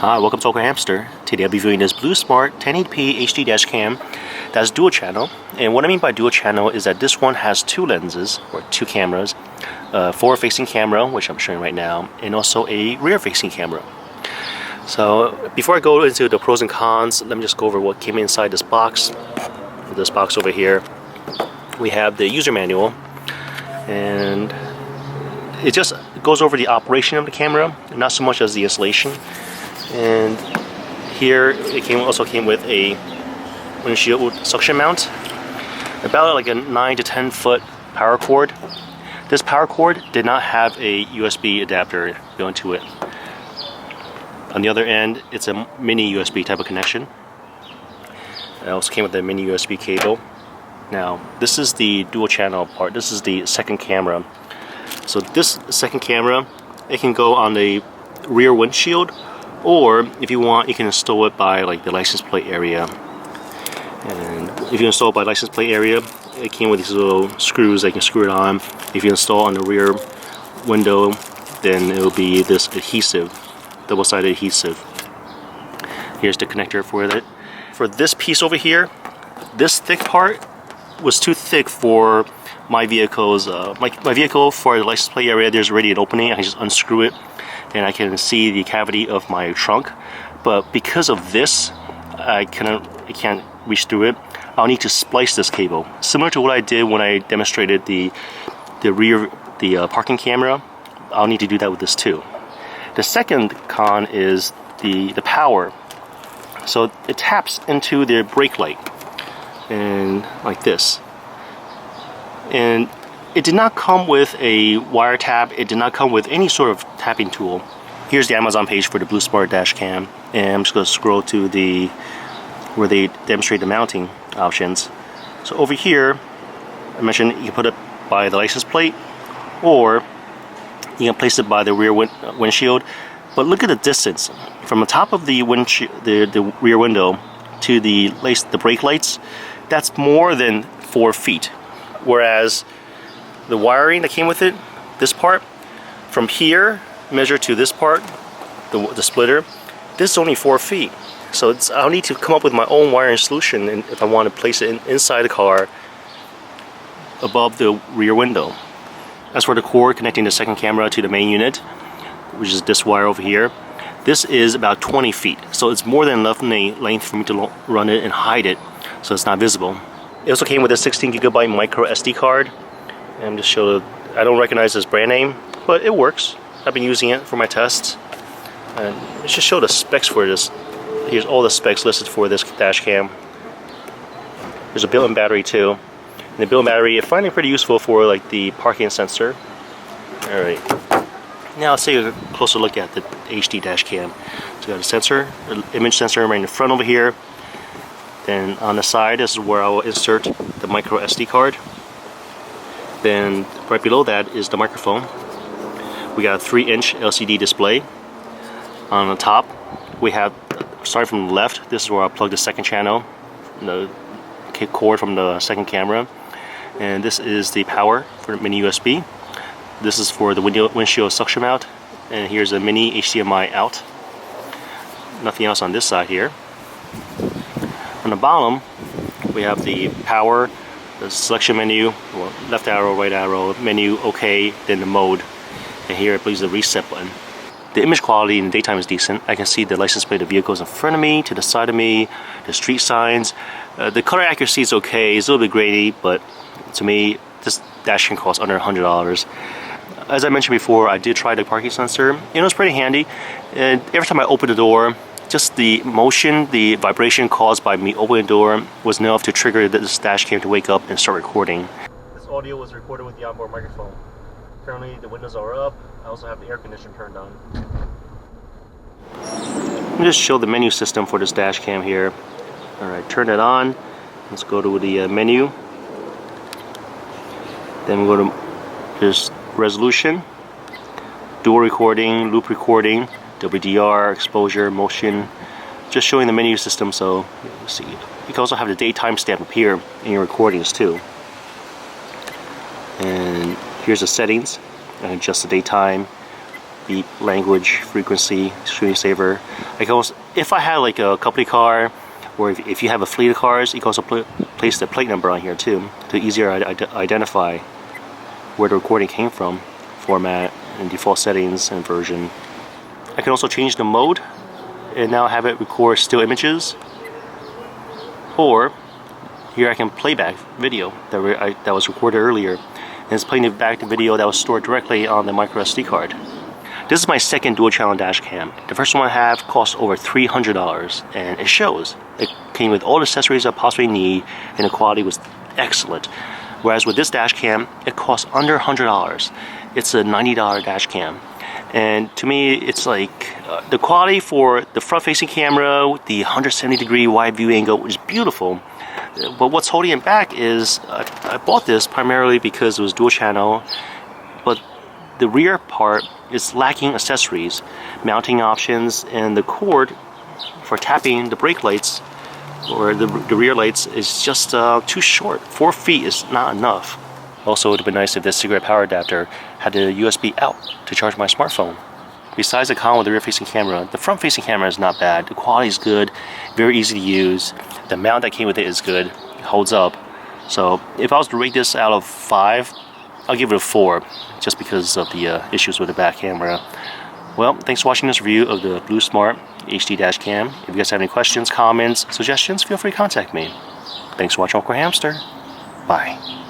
Hi, welcome to AwkwardHamster. Today I'll be viewing this Blusmart 1080p HD dash cam that's dual channel. And what I mean by dual channel is that this one has two lenses, or two cameras, forward facing camera, which I'm showing right now, and also a rear facing camera. So before I go into the pros and cons, let me just go over what came inside this box. This box over here, we have the user manual, and it just goes over the operation of the camera, not so much as the installation. And here it also came with a windshield suction mount, about like a 9 to 10 foot power cord. This power cord did not have a USB adapter going to it. On the other end, it's a mini USB type of connection. It also came with a mini USB cable. Now, this is the dual channel part. This is the second camera. So this second camera, it can go on the rear windshield, or if you want, you can install it by like the license plate area. And if you install it by license plate area, it came with these little screws that you can screw it on. If you install on the rear window, then it will be this adhesive, double-sided adhesive. Here's the connector for it. For this piece over here, this thick part was too thick for my vehicle's my vehicle. For the license plate area, there's already an opening. I can just unscrew it and I can see the cavity of my trunk. But because of this, I can't reach through it. I'll need to splice this cable, similar to what I did when I demonstrated the parking camera. I'll need to do that with this too. The second con is the power. So it taps into the brake light, and like this. And it did not come with a wire tap. It did not come with any sort of tapping tool. Here's the Amazon page for the Blusmart dash cam, and I'm just going to scroll to where they demonstrate the mounting options. So over here, I mentioned you can put it by the license plate, or you can place it by the rear windshield. But look at the distance from the top of the the rear window to the brake lights. That's more than 4 feet. Whereas the wiring that came with it, this part, from here measure to this part, the splitter, this is only 4 feet. So I'll need to come up with my own wiring solution if I want to place it inside the car above the rear window. As for the cord connecting the second camera to the main unit, which is this wire over here, this is about 20 feet. So it's more than enough length for me to run it and hide it so it's not visible. It also came with a 16GB micro SD card. And I'm just showing, I don't recognize this brand name, but it works. I've been using it for my tests. And let's just show the specs for this. Here's all the specs listed for this dash cam. There's a built-in battery too. And the built-in battery, I find it pretty useful for like the parking sensor. Alright. Now let's take a closer look at the HD dash cam. So we got a sensor, an image sensor right in the front over here. Then on the side, this is where I will insert the micro SD card. Then right below that is the microphone. We got a 3-inch LCD display. On the top, we have, starting from the left, this is where I'll plug the second channel, the cord from the second camera. And this is the power for the mini USB. This is for the windshield suction mount. And here's a mini HDMI out. Nothing else on this side here. On the bottom, we have the power, the selection menu, left arrow, right arrow, menu, OK, then the mode. And here I place the reset button. The image quality in the daytime is decent. I can see the license plate of vehicles in front of me, to the side of me, the street signs. The color accuracy is okay. It's a little bit grainy, but to me, this dash cam costs under $100. As I mentioned before, I did try the parking sensor, and it was pretty handy. And every time I opened the door, just the motion, the vibration caused by me opening the door was enough to trigger this dash cam to wake up and start recording. This audio was recorded with the onboard microphone. Currently the windows are up. I also have the air conditioner turned on. Let me just show the menu system for this dash cam here. Alright, turn it on. Let's go to the menu. Then we go to this resolution, dual recording, loop recording, WDR, exposure, motion, just showing the menu system. So let's see, you can also have the date timestamp appear in your recordings too. And here's the settings. I can adjust the daytime, beep, language, frequency, screensaver. I can also, if I had like a company car, or if you have a fleet of cars, you can also place the plate number on here too, to easier identify where the recording came from, format, and default settings and version. I can also change the mode and now have it record still images, or here I can play back video that was recorded earlier, and it's playing back the video that was stored directly on the micro SD card. This is my second dual channel dash cam. The first one I have cost over $300, and it shows. It came with all the accessories I possibly need, and the quality was excellent. Whereas with this dash cam, it costs under $100. It's a $90 dash cam. And to me, it's like the quality for the front-facing camera, the 170-degree wide view angle is beautiful. But what's holding it back is I bought this primarily because it was dual channel, but the rear part is lacking accessories, mounting options, and the cord for tapping the brake lights or the rear lights is just too short. 4 feet is not enough. Also, it would have been nice if this cigarette power adapter had the USB out to charge my smartphone. Besides the con with the rear-facing camera, the front-facing camera is not bad. The quality is good, very easy to use. The mount that came with it is good, it holds up. So if I was to rate this out of 5, I'll give it a 4, just because of the issues with the back camera. Well, thanks for watching this review of the Blusmart HD dash cam. If you guys have any questions, comments, suggestions, feel free to contact me. Thanks for watching AwkwardHamster. Bye.